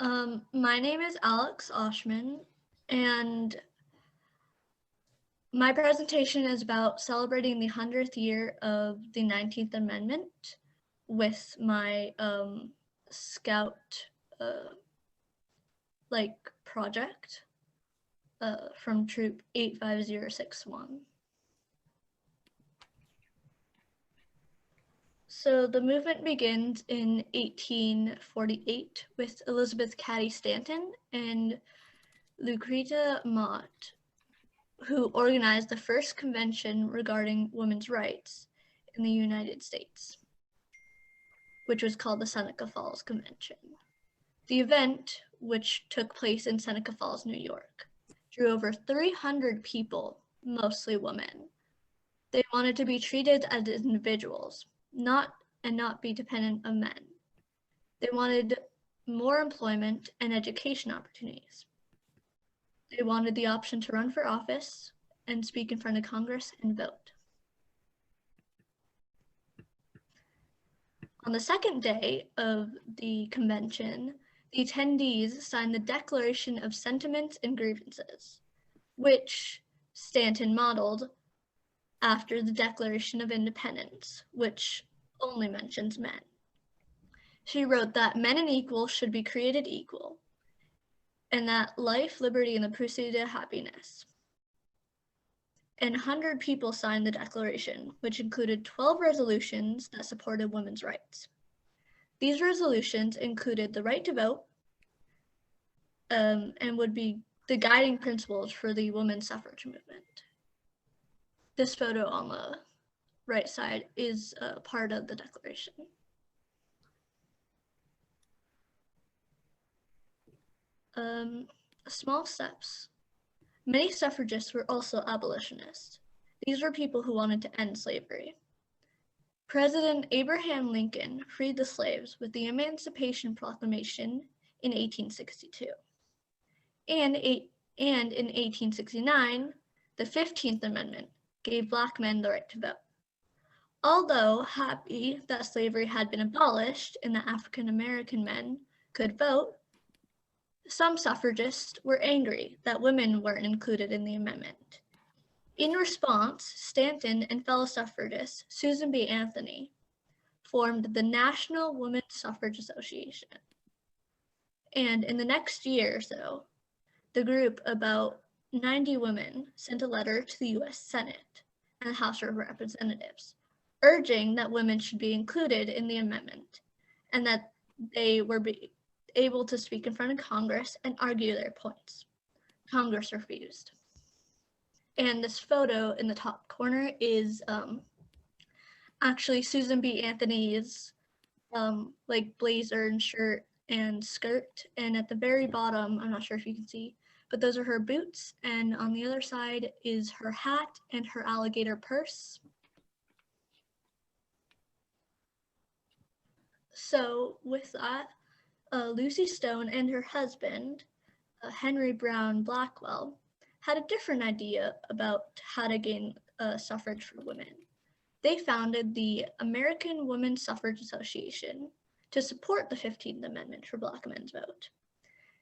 My name is Alex Oshman, and my presentation is about celebrating the 100th year of the 19th Amendment with my Scout project from Troop 85061. So the movement begins in 1848 with Elizabeth Cady Stanton and Lucretia Mott, who organized the first convention regarding women's rights in the United States, which was called the Seneca Falls Convention. The event, which took place in Seneca Falls, New York, drew over 300 people, mostly women. They wanted to be treated as individuals, not be dependent on men. They wanted more employment and education opportunities. They wanted the option to run for office and speak in front of Congress and vote. On the second day of the convention, the attendees signed the Declaration of Sentiments and Grievances, which Stanton modeled after the Declaration of Independence, which only mentions men. She wrote that men and equal should be created equal, and that life, liberty, and the pursuit of happiness. And 100 people signed the declaration, which included 12 resolutions that supported women's rights. These resolutions included the right to vote and would be the guiding principles for the women's suffrage movement. This photo on the right side is a part of the declaration. Small steps. Many suffragists were also abolitionists. These were people who wanted to end slavery. President Abraham Lincoln freed the slaves with the Emancipation Proclamation in 1862. And in 1869, the 15th Amendment gave Black men the right to vote. Although happy that slavery had been abolished and that African American men could vote, some suffragists were angry that women weren't included in the amendment. In response, Stanton and fellow suffragist Susan B. Anthony formed the National Women's Suffrage Association. And in the next year or so, the group, about 90 women, sent a letter to the U.S. Senate and the House of Representatives, urging that women should be included in the amendment and that they were able to speak in front of Congress and argue their points. Congress refused. And this photo in the top corner is actually Susan B. Anthony's blazer and shirt and skirt. And at the very bottom, I'm not sure if you can see, but those are her boots. And on the other side is her hat and her alligator purse. So with that, Lucy Stone and her husband, Henry Brown Blackwell, had a different idea about how to gain suffrage for women. They founded the American Women's Suffrage Association to support the 15th Amendment for Black men's vote,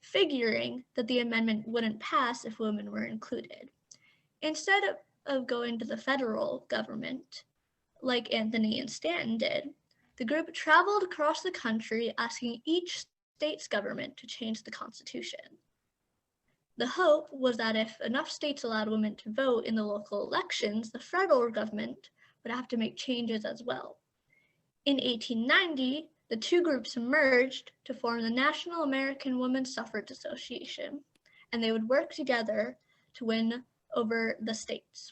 figuring that the amendment wouldn't pass if women were included. Instead of going to the federal government, like Anthony and Stanton did, the group traveled across the country asking each state's government to change the Constitution. The hope was that if enough states allowed women to vote in the local elections, the federal government would have to make changes as well. In 1890, the two groups merged to form the National American Women's Suffrage Association, and they would work together to win over the states.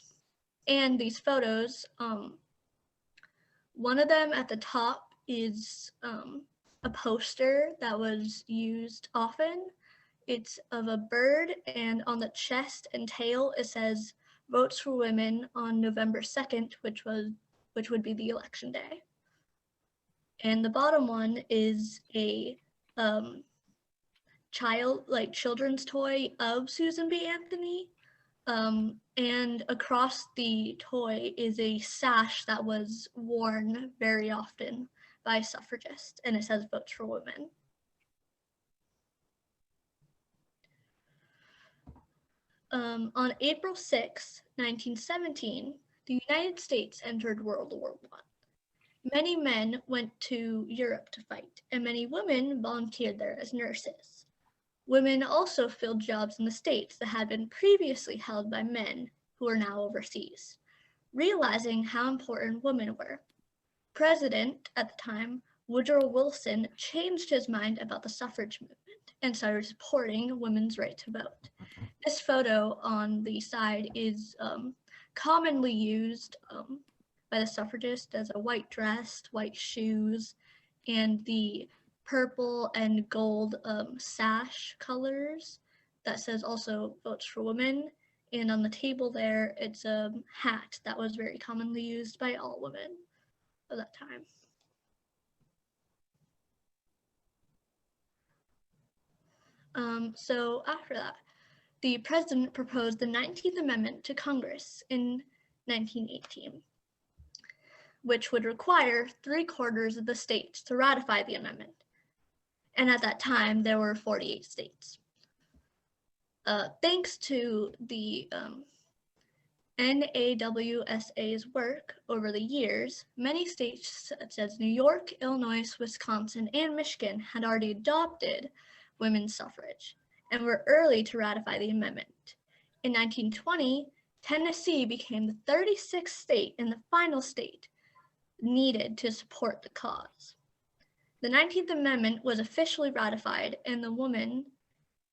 And these photos, one of them at the top is a poster that was used often. It's of a bird, and on the chest and tail it says "Votes for Women" on November 2nd, which would be the election day. And the bottom one is a children's toy of Susan B. Anthony. And across the toy is a sash that was worn very often by suffragists, and it says "Votes for Women." On April 6, 1917, the United States entered World War I. Many men went to Europe to fight, and many women volunteered there as nurses. Women also filled jobs in the States that had been previously held by men who were now overseas. Realizing how important women were, President at the time, Woodrow Wilson, changed his mind about the suffrage movement and started supporting women's right to vote. This photo on the side is commonly used by the suffragists as a white dress, white shoes, and the purple and gold sash colors that says also votes for women. And on the table there, it's a hat that was very commonly used by all women of that time. So after that, the president proposed the 19th Amendment to Congress in 1918, which would require 3/4 of the states to ratify the amendment. And at that time, there were 48 states. Thanks to the NAWSA's work over the years, many states such as New York, Illinois, Wisconsin, and Michigan had already adopted women's suffrage and were early to ratify the amendment. In 1920, Tennessee became the 36th state and the final state needed to support the cause. The 19th Amendment was officially ratified, and the women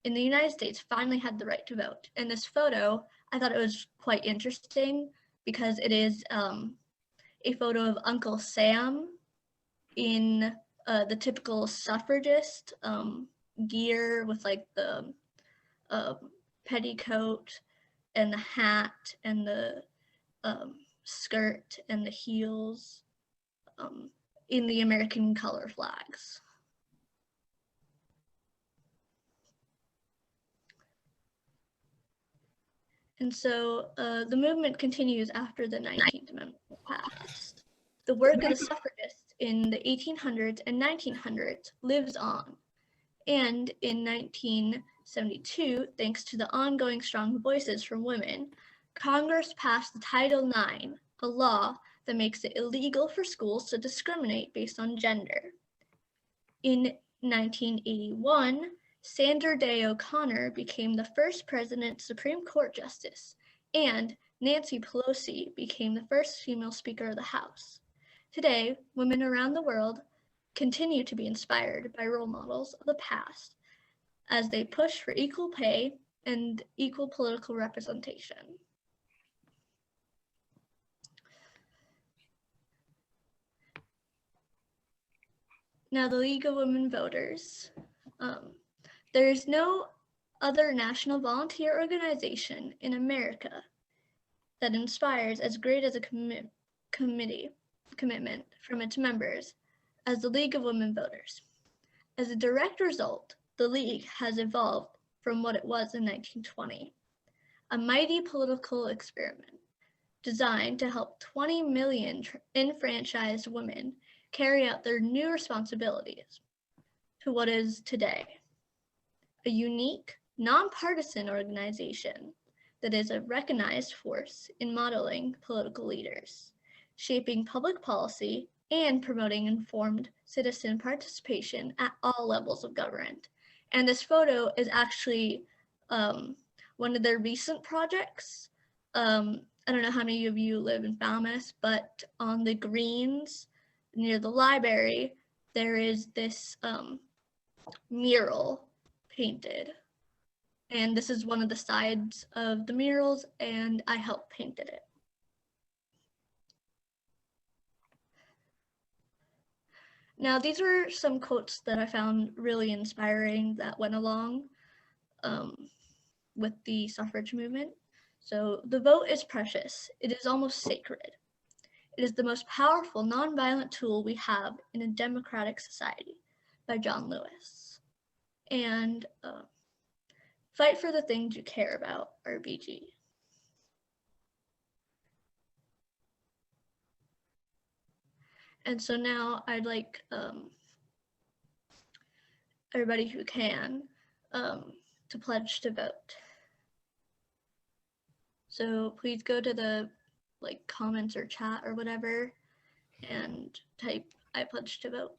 in the United States finally had the right to vote. And this photo, I thought it was quite interesting because it is a photo of Uncle Sam in the typical suffragist gear with like the petticoat and the hat and the skirt and the heels in the American color flags. And so the movement continues after the 19th Amendment passed. The work of the suffragists in the 1800s and 1900s lives on. And in 1972, thanks to the ongoing strong voices from women, Congress passed the Title IX, a law that makes it illegal for schools to discriminate based on gender. In 1981, Sandra Day O'Connor became the first president Supreme Court justice, and Nancy Pelosi became the first female Speaker of the House. Today, women around the world continue to be inspired by role models of the past as they push for equal pay and equal political representation. Now, the League of Women Voters. There is no other national volunteer organization in America that inspires as great as a commitment from its members as the League of Women Voters. As a direct result, the League has evolved from what it was in 1920, a mighty political experiment designed to help 20 million enfranchised women carry out their new responsibilities to what is today a unique, nonpartisan organization that is a recognized force in modeling political leaders, shaping public policy, and promoting informed citizen participation at all levels of government. And this photo is actually one of their recent projects. I don't know how many of you live in Falmouth, but on the greens near the library, there is this mural painted. And this is one of the sides of the murals, and I helped painted it. Now, these were some quotes that I found really inspiring that went along with the suffrage movement. So, the vote is precious. It is almost sacred. It is the most powerful nonviolent tool we have in a democratic society, by John Lewis. And fight for the things you care about, RBG. And so now I'd like everybody who can to pledge to vote. So please go to the comments or chat or whatever and type I pledge to vote.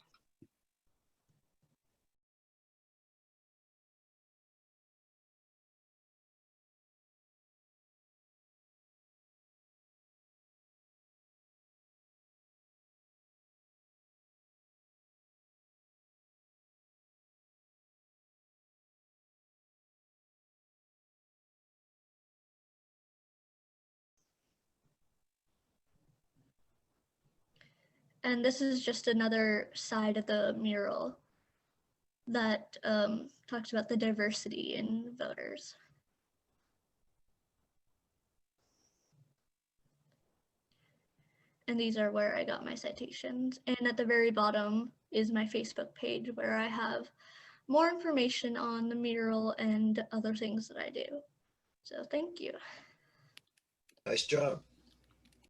And this is just another side of the mural that talks about the diversity in voters. And these are where I got my citations. And at the very bottom is my Facebook page where I have more information on the mural and other things that I do. So thank you. Nice job.